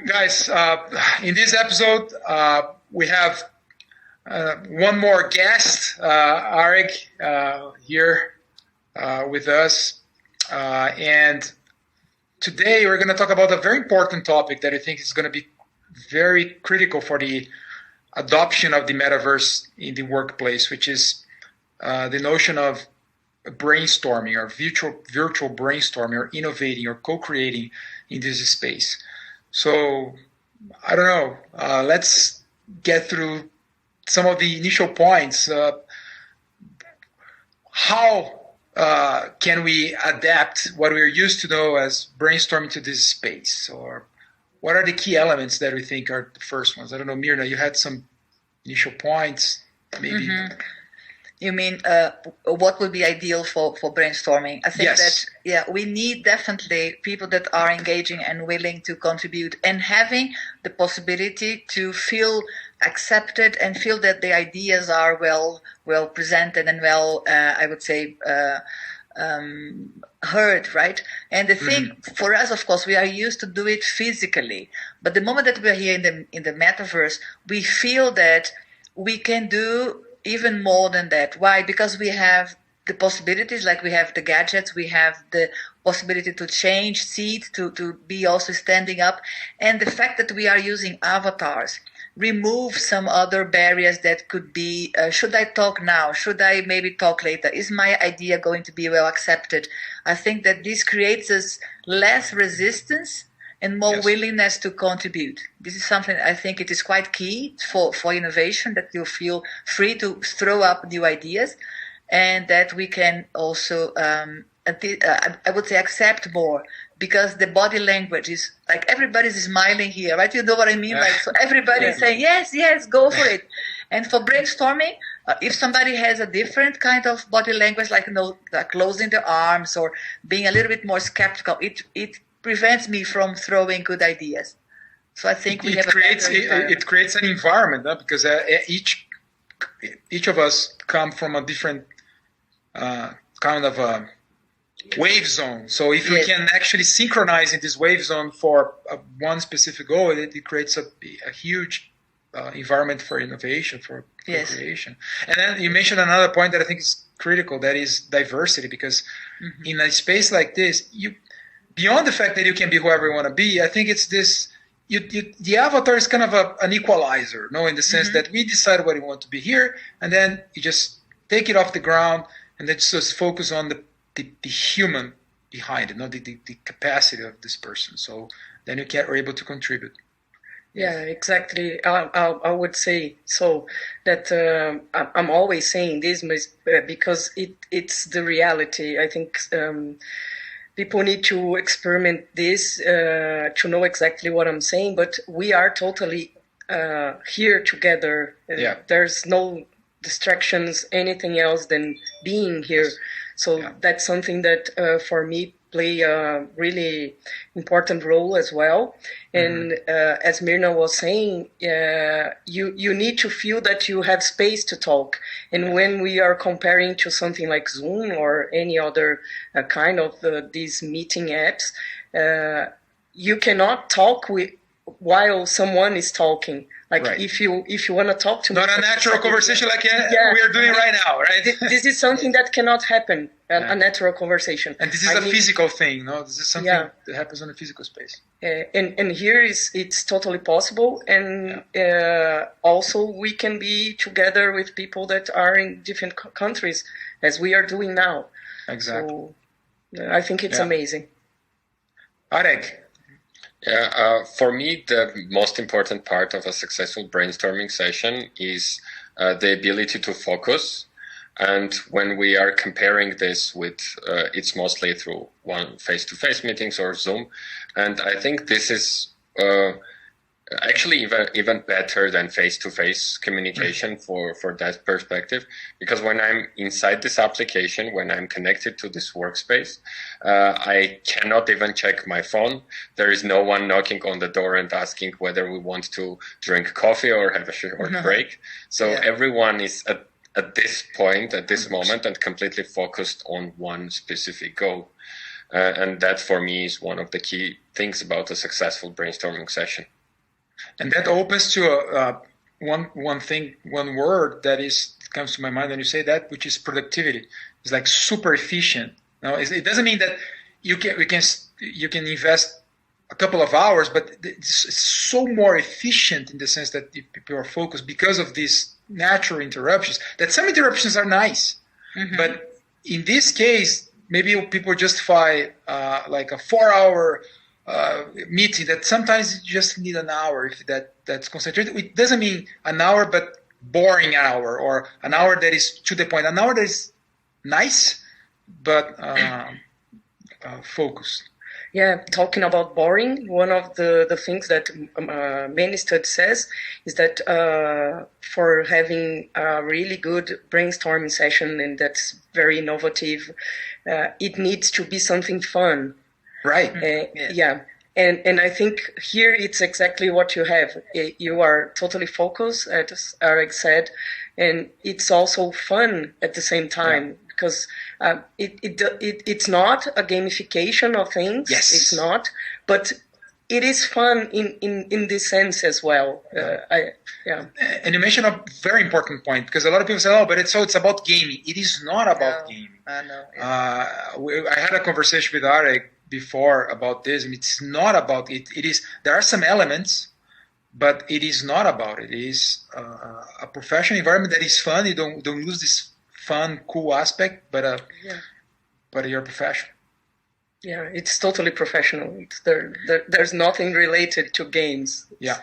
Guys, in this episode, we have one more guest, Areg, here with us. And today we're going to talk about a very important topic that I think is going to be very critical for the adoption of the metaverse in the workplace, which is the notion of brainstorming or virtual brainstorming or innovating or co-creating in this space. So, I don't know, let's get through some of the initial points. How can we adapt what we're used to know as brainstorming to this space? Or what are the key elements that we think are the first ones? I don't know, Myrna, you had some initial points, maybe. Mm-hmm. You mean what would be ideal for brainstorming? I think that we need definitely people that are engaging and willing to contribute and having the possibility to feel accepted and feel that the ideas are well presented and well, I would say, heard, right? And the thing for us, of course, we are used to do it physically, but the moment that we are here in the metaverse, we feel that we can do even more than that. Why? Because we have the possibilities, like we have the gadgets, we have the possibility to change seat, to be also standing up. And the fact that we are using avatars remove some other barriers that could be, should I talk now? Should I maybe talk later? Is my idea going to be well accepted? I think that this creates us less resistance and more willingness to contribute. This is something I think it is quite key for innovation, that you feel free to throw up new ideas, and that we can also, I would say, accept more, because the body language is like everybody's smiling here, right? You know what I mean? Like, so everybody is saying, yes, go for it. And for brainstorming, if somebody has a different kind of body language, like, like closing the arms or being a little bit more skeptical, it prevents me from throwing good ideas. So I think it creates an environment, because each of us come from a different kind of a wave zone. So if we can actually synchronize in this wave zone for one specific goal, it creates a huge environment for innovation, for creation. And then you mentioned another point that I think is critical, that is diversity, because in a space like this, beyond the fact that you can be whoever you want to be, I think it's this, the avatar is kind of an equalizer, in the sense that we decide what we want to be here, and then you just take it off the ground, and then just focus on the human behind it, the capacity of this person. So then you are able to contribute. Yeah, exactly. I would say so that I'm always saying this because it's the reality. I think people need to experiment this to know exactly what I'm saying, but we are totally here together. There's no distractions, anything else than being here. So that's something that for me play a really important role as well. And as Myrna was saying, you need to feel that you have space to talk. And when we are comparing to something like Zoom or any other kind of these meeting apps, you cannot talk while someone is talking. Like if you want to talk to me, not a natural conversation like we are doing right now, right? This is something that cannot happen, a natural conversation. And this is a physical thing, no? This is something that happens in a physical space. And here it's totally possible, and also we can be together with people that are in different countries, as we are doing now. Exactly. So I think it's amazing. Areg. For me, the most important part of a successful brainstorming session is the ability to focus. And when we are comparing this with, it's mostly through face-to-face meetings or Zoom. And I think this is actually even better than face-to-face communication for that perspective, because when I'm inside this application, when I'm connected to this workspace, I cannot even check my phone. There is no one knocking on the door and asking whether we want to drink coffee or have a short break. So everyone is at this point, at this moment, and completely focused on one specific goal. And that for me is one of the key things about a successful brainstorming session. And that opens to one thing, one word that comes to my mind when you say that, which is productivity. It's like super efficient. Now, it doesn't mean that you can invest a couple of hours, but it's so more efficient in the sense that if people are focused because of these natural interruptions. That some interruptions are nice, but in this case, maybe people justify like a 4-hour meeting that sometimes you just need an hour if that's concentrated. It doesn't mean an hour, but boring hour, or an hour that is to the point. An hour that is nice, but focused. Yeah, talking about boring, one of the things that many study says is that for having a really good brainstorming session, and that's very innovative, it needs to be something fun. Right. Yeah. And I think here it's exactly what you have. You are totally focused, as Areg said, and it's also fun at the same time. Yeah. Because it's not a gamification of things. Yes. It's not, but it is fun in this sense as well. And you mentioned a very important point, because a lot of people say, "Oh, but it's about gaming." It is not about gaming. I know. Yeah. I had a conversation with Areg before about this, and it's not about it. It is, there are some elements, but it is not about it. It is a professional environment that is fun. You don't lose this fun, cool aspect, but you're professional. Yeah, it's totally professional. There's nothing related to games. Yeah.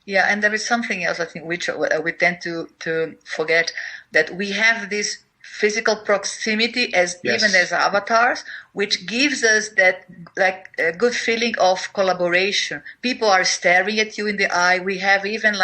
Yeah, and there is something else, I think, which we tend to forget, that we have this physical proximity even as avatars, which gives us that a good feeling of collaboration. People are staring at you in the eye. We have even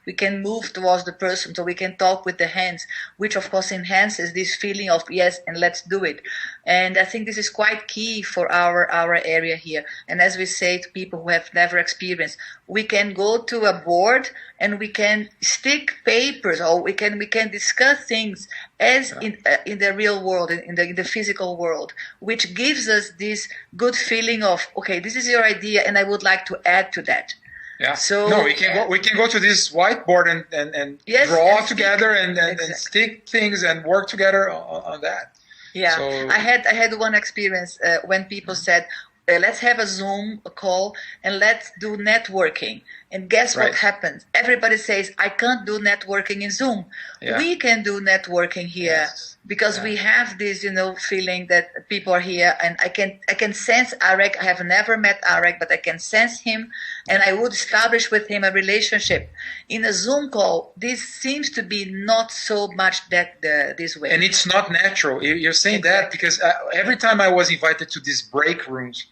we can move towards the person, so we can talk with the hands, which of course enhances this feeling of yes, and let's do it. And I think this is quite key for our area here. And as we say to people who have never experienced, we can go to a board and we can stick papers, or we can discuss things as in the real world, in the physical world, which gives us this good feeling of, okay, this is your idea, and I would like to add to that. Yeah. So we can go to this whiteboard and draw together and stick things and work together on that. Yeah. So, I had one experience when people said, let's have a Zoom call and let's do networking. And guess what happens? Everybody says, I can't do networking in Zoom. Yeah. We can do networking here because we have this, feeling that people are here, and I can sense Areg. I have never met Areg, but I can sense him, and I would establish with him a relationship. In a Zoom call, this seems to be not so much this way. And it's not natural. You're saying that because every time I was invited to these break rooms,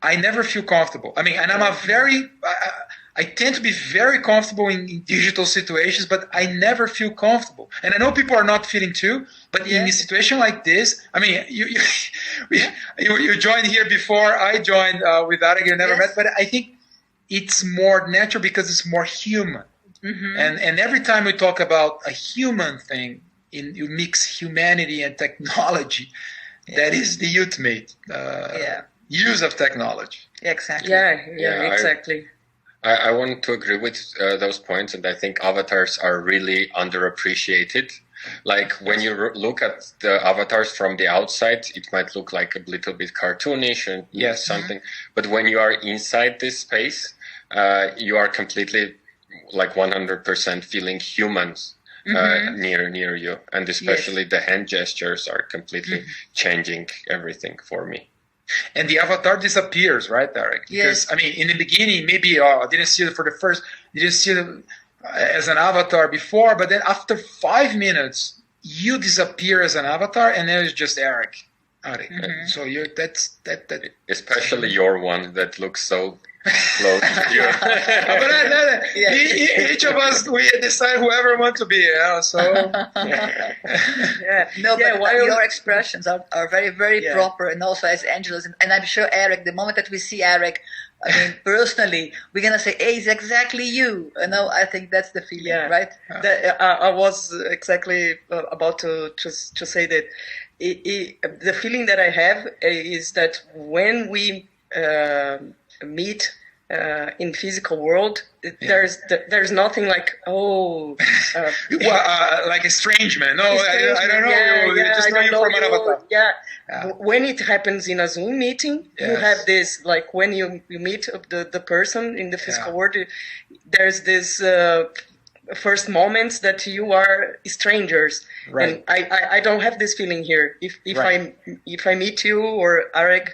I never feel comfortable. I mean, and I'm I tend to be very comfortable in digital situations, but I never feel comfortable. And I know people are not feeling too, but in a situation like this, I mean, you joined here before I joined with Areg, you never met, but I think it's more natural because it's more human. Mm-hmm. And every time we talk about a human thing, you mix humanity and technology, that is the ultimate use of technology. Exactly. Yeah, exactly. I want to agree with those points, and I think avatars are really underappreciated. Like when you look at the avatars from the outside, it might look like a little bit cartoonish and something. But when you are inside this space, you are completely 100% feeling humans near you, and especially the hand gestures are completely changing everything for me. And the avatar disappears, right, Areg? Because, I mean, in the beginning, maybe I didn't see it didn't see it as an avatar before, but then after 5 minutes, you disappear as an avatar, and then it's just Areg. Mm-hmm. So that's especially your one that looks so close to you. But each of us, we decide whoever we want to be. So but your expressions are very, very proper, and also as Angela's, and I'm sure Areg, the moment that we see Areg, I mean, personally, we're gonna say, "Hey, it's exactly you." I think that's the feeling, right? I was exactly about to say that the feeling that I have is that when we meet in physical world, there's nothing like like estrangement. No, I don't know. Yeah, just know you from an avatar. Yeah. When it happens in a Zoom meeting, you have this, like when you meet the person in the physical world, there's this first moments that you are strangers, and I don't have this feeling here. If I meet you or Areg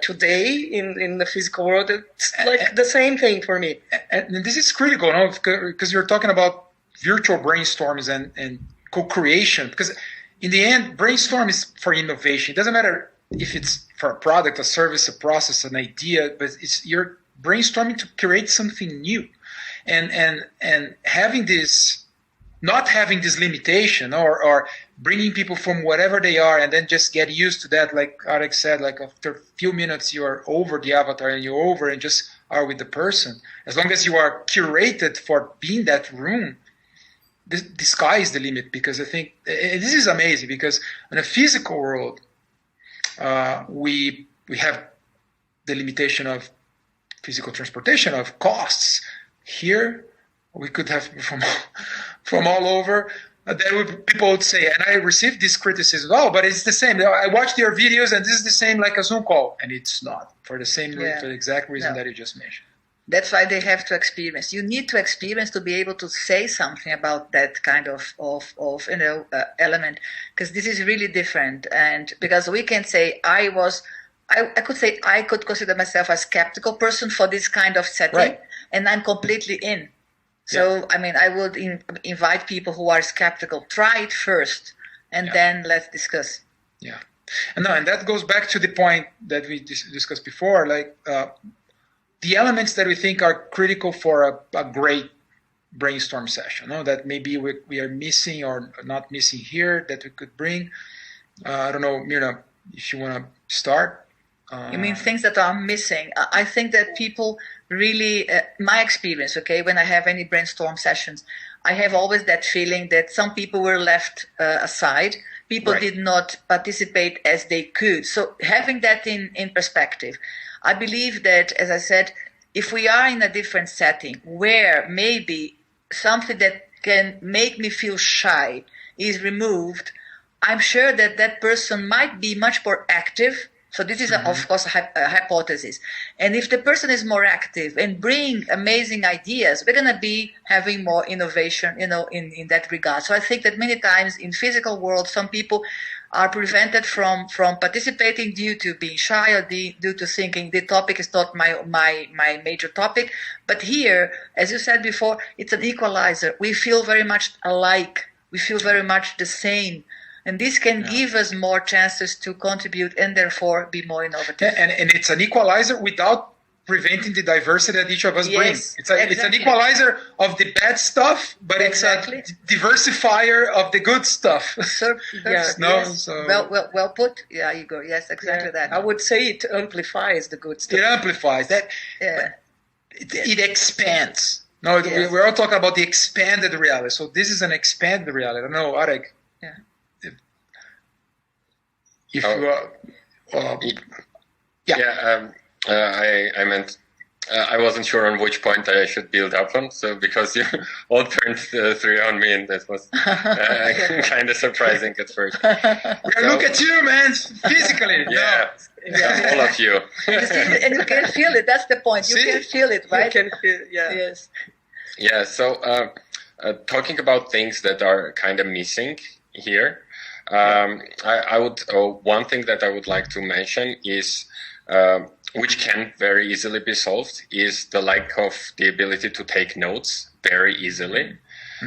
today in the physical world, it's like the same thing for me. And this is critical, no? Because you're talking about virtual brainstorms and co-creation. Because in the end, brainstorm is for innovation. It doesn't matter if it's for a product, a service, a process, an idea, but you're brainstorming to create something new. And having this, not having this limitation or bringing people from whatever they are and then just get used to that, like Areg said, like after a few minutes you are over the avatar and you're over and just are with the person. As long as you are curated for being that room, the sky is the limit. Because I think this is amazing, because in a physical world, we have the limitation of physical transportation, of costs. Here, we could have from all over. People would say, and I received this criticism, but it's the same. I watched your videos, and this is the same like a Zoom call. And it's not, for the exact reason that you just mentioned. That's why they have to experience. You need to experience to be able to say something about that kind of element, because this is really different. And because we can say, I could consider myself a skeptical person for this kind of setting, and I'm completely in. So, I mean, I would invite people who are skeptical, try it first, and then let's discuss. Yeah. And that goes back to the point that we discussed before, like the elements that we think are critical for a great brainstorm session, that maybe we are missing or not missing here that we could bring. I don't know, Myrna, if you want to start. You mean things that are missing? I think that people really, my experience, when I have any brainstorm sessions, I have always that feeling that some people were left aside. People did not participate as they could. So having that in perspective, I believe that, as I said, if we are in a different setting where maybe something that can make me feel shy is removed, I'm sure that that person might be much more active. So this is, of course, a hypothesis. And if the person is more active and bring amazing ideas, we're going to be having more innovation, in that regard. So I think that many times in physical world, some people are prevented from participating due to being shy or due to thinking the topic is not my major topic. But here, as you said before, it's an equalizer. We feel very much alike. We feel very much the same. And this can give us more chances to contribute and therefore be more innovative. And it's an equalizer without preventing the diversity that each of us brings. It's an equalizer of the bad stuff, but it's a diversifier of the good stuff. Well put. Yeah, Igor. Yes, exactly that. I would say it amplifies the good stuff. It amplifies that. Yeah. It expands. No, we're all talking about the expanded reality. So this is an expanded reality. I don't know, Areg. Yeah. I meant I wasn't sure on which point I should build up on. So because you all turned three on me, and that was kind of surprising at first. Look at you, man, physically. All of you. And you can feel it. That's the point. You can feel it, right? You can feel. Yes. Yeah. So talking about things that are kind of missing here. I would one thing that I would like to mention is which can very easily be solved is the lack of the ability to take notes very easily.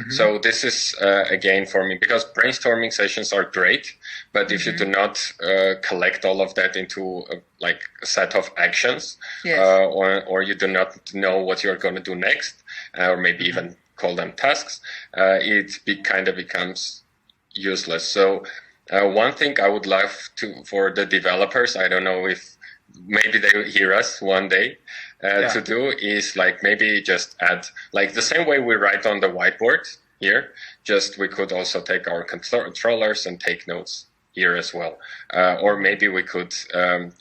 So this is again for me, because brainstorming sessions are great, but if you do not collect all of that into a set of actions, or you do not know what you're going to do next, or maybe even call them tasks, it kind of becomes useless. So one thing I would love for the developers, I don't know if maybe they will hear us one day, to do is maybe just add, the same way we write on the whiteboard here, just we could also take our controllers and take notes here as well. Or maybe we could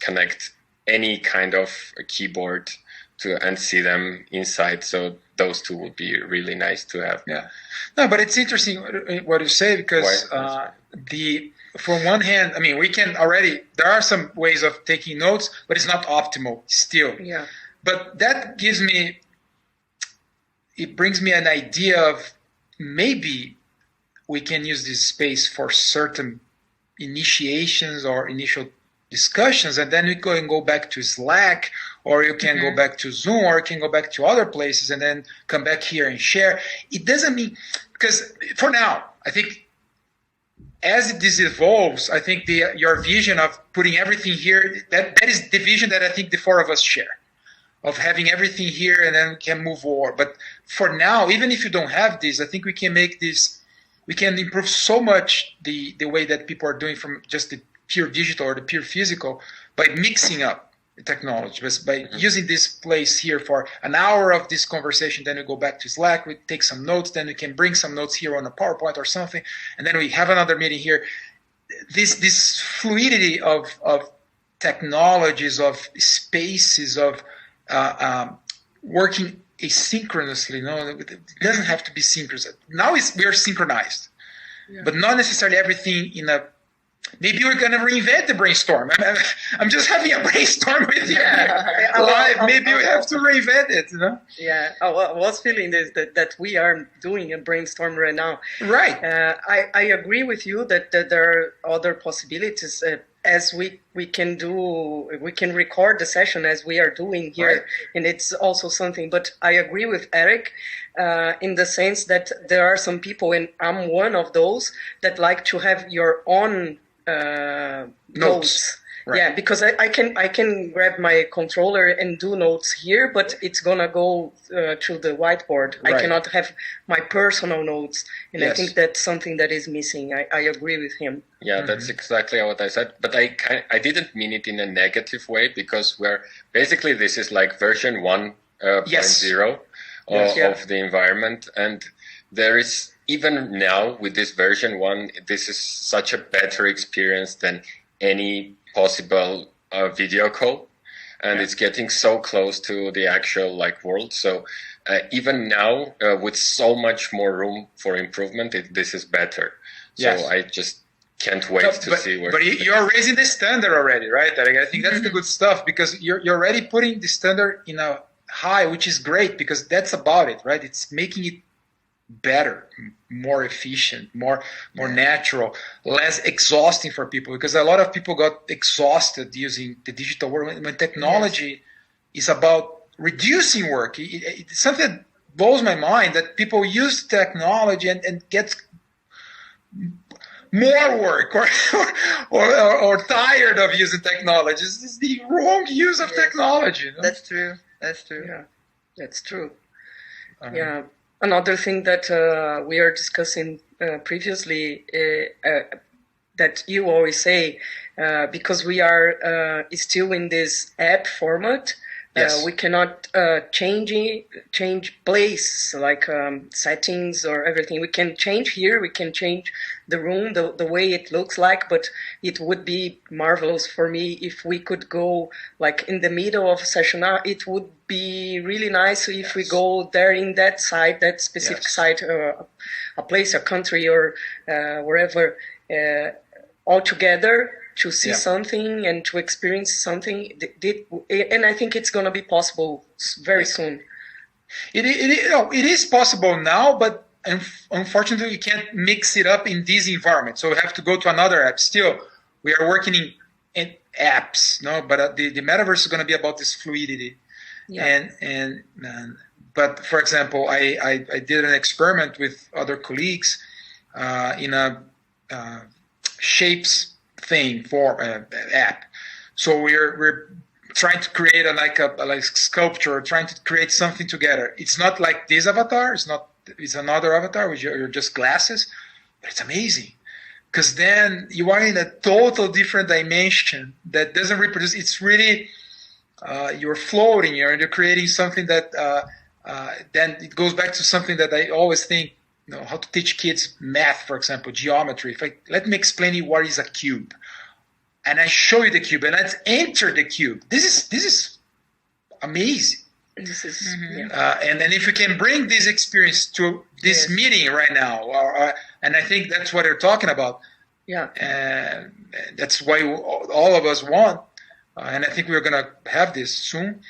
connect any kind of keyboard and see them inside. So those two would be really nice to have. Yeah. No, but it's interesting what you say, because from one hand, I mean, we can already, there are some ways of taking notes, but it's not optimal still. Yeah. But that it brings me an idea of maybe we can use this space for certain initiations or initial discussions, and then we can go back to Slack, or you can go back to Zoom, or you can go back to other places and then come back here and share. It doesn't mean, because for now, I think as this evolves, I think your vision of putting everything here, that is the vision that I think the four of us share, of having everything here and then we can move forward. But for now, even if you don't have this, I think we can make this, we can improve so much the way that people are doing from just the pure digital or the pure physical by mixing up the technology, by using this place here for an hour of this conversation, then we go back to Slack, we take some notes, then we can bring some notes here on a PowerPoint or something, and then we have another meeting here. This fluidity of technologies, of spaces, of working asynchronously. No, it doesn't have to be synchronous. Now we are synchronized, but not necessarily everything in a. Maybe we're going to reinvent the brainstorm. I'm just having a brainstorm with you live. Maybe we have to reinvent it, you know? Yeah, I was feeling this, that we are doing a brainstorm right now. Right. I agree with you that there are other possibilities. As we can record the session as we are doing here, right. And it's also something. But I agree with Eric in the sense that there are some people, and I'm one of those, that like to have your own notes. Right. Yeah, because I can grab my controller and do notes here, but it's gonna go to the whiteboard. Right. I cannot have my personal notes, and yes. I think that's something that is missing. I agree with him. Yeah, that's exactly what I said. But I didn't mean it in a negative way, because basically this is like version 1.0 yes. of the environment, and there is, even now with this version 1, this is such a better experience than any possible video call, and it's getting so close to the actual world. So even now, with so much more room for improvement, this is better. Yes. So I just can't wait to see where. But you're raising the standard already, right? I think that's the good stuff, because you're already putting the standard in a high, which is great, because that's about it, right? It's making it better, more efficient, more natural, less exhausting for people, because a lot of people got exhausted using the digital world when technology is about reducing work. It's something that blows my mind, that people use technology and get more work or tired of using technology. It's the wrong use of technology. You know? That's true. Yeah, that's true. Yeah. Another thing that we are discussing previously, that you always say, because we are still in this app format, yes. We cannot change place, like settings or everything. We can change here, we can change the room, the way it looks like, but it would be marvelous for me if we could go like in the middle of a session. It would be really nice if yes. we go there in that site, that specific yes. site, a place, a country, or wherever, all together, to see something and to experience something. And I think it's going to be possible very soon. It is possible now, but unfortunately, we can't mix it up in this environment. So we have to go to another app. Still, we are working in apps, no? But the Metaverse is going to be about this fluidity. Yeah. But for example, I did an experiment with other colleagues in a shapes thing for app. So we're trying to create a sculpture, trying to create something together. It's not like this avatar. It's another avatar with you're just glasses, but it's amazing, because then you are in a total different dimension that doesn't reproduce. It's really you're floating. You're creating something that then it goes back to something that I always think how to teach kids math, for example, geometry. Let me explain you what is a cube, and I show you the cube, and let's enter the cube. This is amazing. This is and then if you can bring this experience to this meeting right now, and I think that's what they're talking about. Yeah. And that's why all of us want, and I think we're gonna have this soon.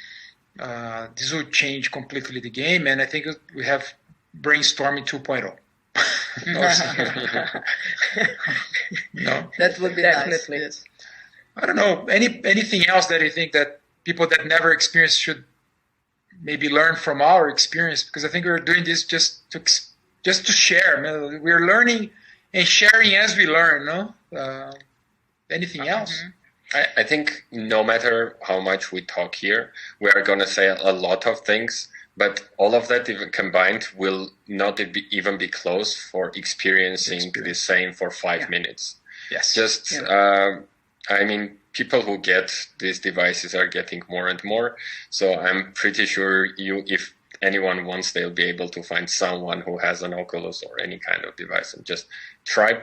This will change completely the game, and I think we have brainstorming 2.0. No, that would be definitely. Nice. Yes. I don't know anything else that you think that people that never experienced should maybe learn from our experience, because I think we're doing this just to share. We're learning and sharing as we learn. No, anything else? I think no matter how much we talk here, we are going to say a lot of things, but all of that even combined will not even be close for experiencing the same for 5 minutes. Yes. Just, I mean, people who get these devices are getting more and more. So I'm pretty sure if anyone wants, they'll be able to find someone who has an Oculus or any kind of device and just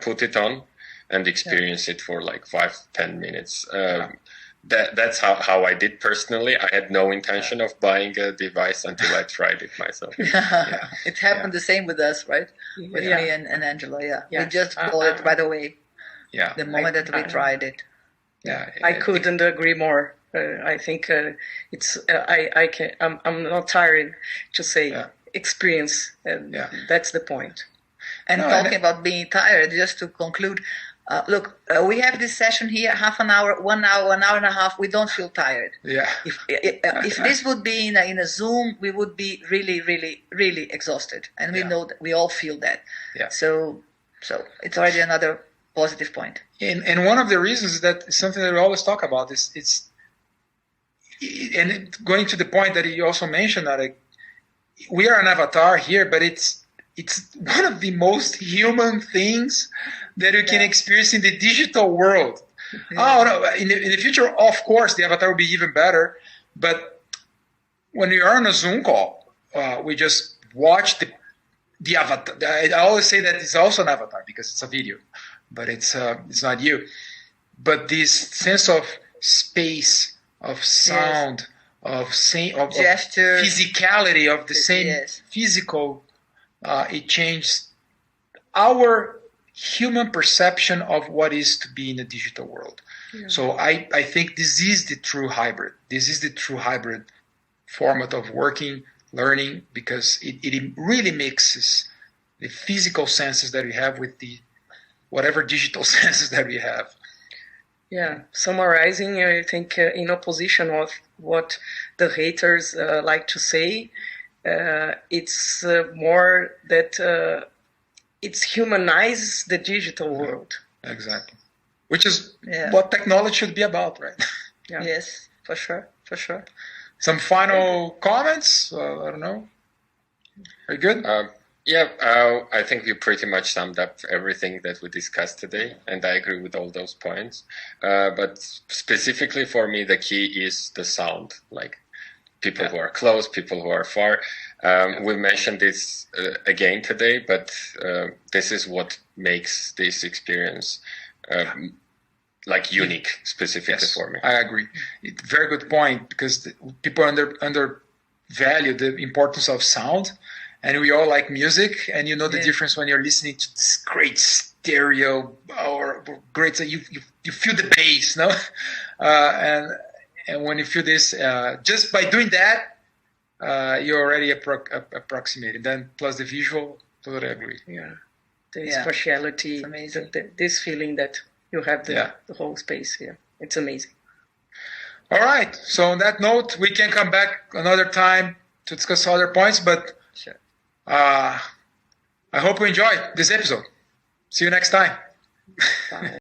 put it on and experience it for like 5-10 minutes. That's how I did personally. I had no intention of buying a device until I tried it myself. It happened the same with us, right? With me and Angela. We just bought it right away. Yeah. The moment that we tried it. Yeah. I couldn't agree more. I think it's. I'm not tired to say experience. That's the point. And talking about being tired, just to conclude. Look, we have this session here, half an hour, 1 hour, 1 hour and a half. We don't feel tired. Yeah. If this would be in a Zoom, we would be really, really, really exhausted, and we know that we all feel that. Yeah. So it's already another positive point. And one of the reasons is that something that we always talk about is and going to the point that you also mentioned, that we are an avatar here, but it's one of the most human things that you can experience in the digital world. Oh no! In the future, of course, the avatar will be even better. But when you are on a Zoom call, we just watch the avatar. I always say that it's also an avatar because it's a video, but it's not you. But this sense of space, of sound, of gesture, of physicality, of the same physical. It changed our human perception of what is to be in a digital world. Yeah. So I think this is the true hybrid. This is the true hybrid format of working, learning, because it really mixes the physical senses that we have with the whatever digital senses that we have. Yeah, summarizing, I think in opposition of what the haters like to say, it's more that it's humanizes the digital world. Exactly. Which is what technology should be about, right? Yeah. Yes, for sure. Some final comments? I don't know. Are you good? I think you pretty much summed up everything that we discussed today, and I agree with all those points. But specifically for me, the key is the sound, like people who are close, people who are far. We mentioned this again today, but this is what makes this experience unique, specifically for me. I agree. Very good point, because people undervalue the importance of sound, and we all like music, and you know the difference when you're listening to this great stereo or great, you feel the bass, no? And when you feel this, just by doing that, you're already approximating. Then plus the visual, totally agree. Yeah, the spatiality, this feeling that you have the whole space here. It's amazing. All right. So on that note, we can come back another time to discuss other points. But I hope you enjoyed this episode. See you next time. Bye.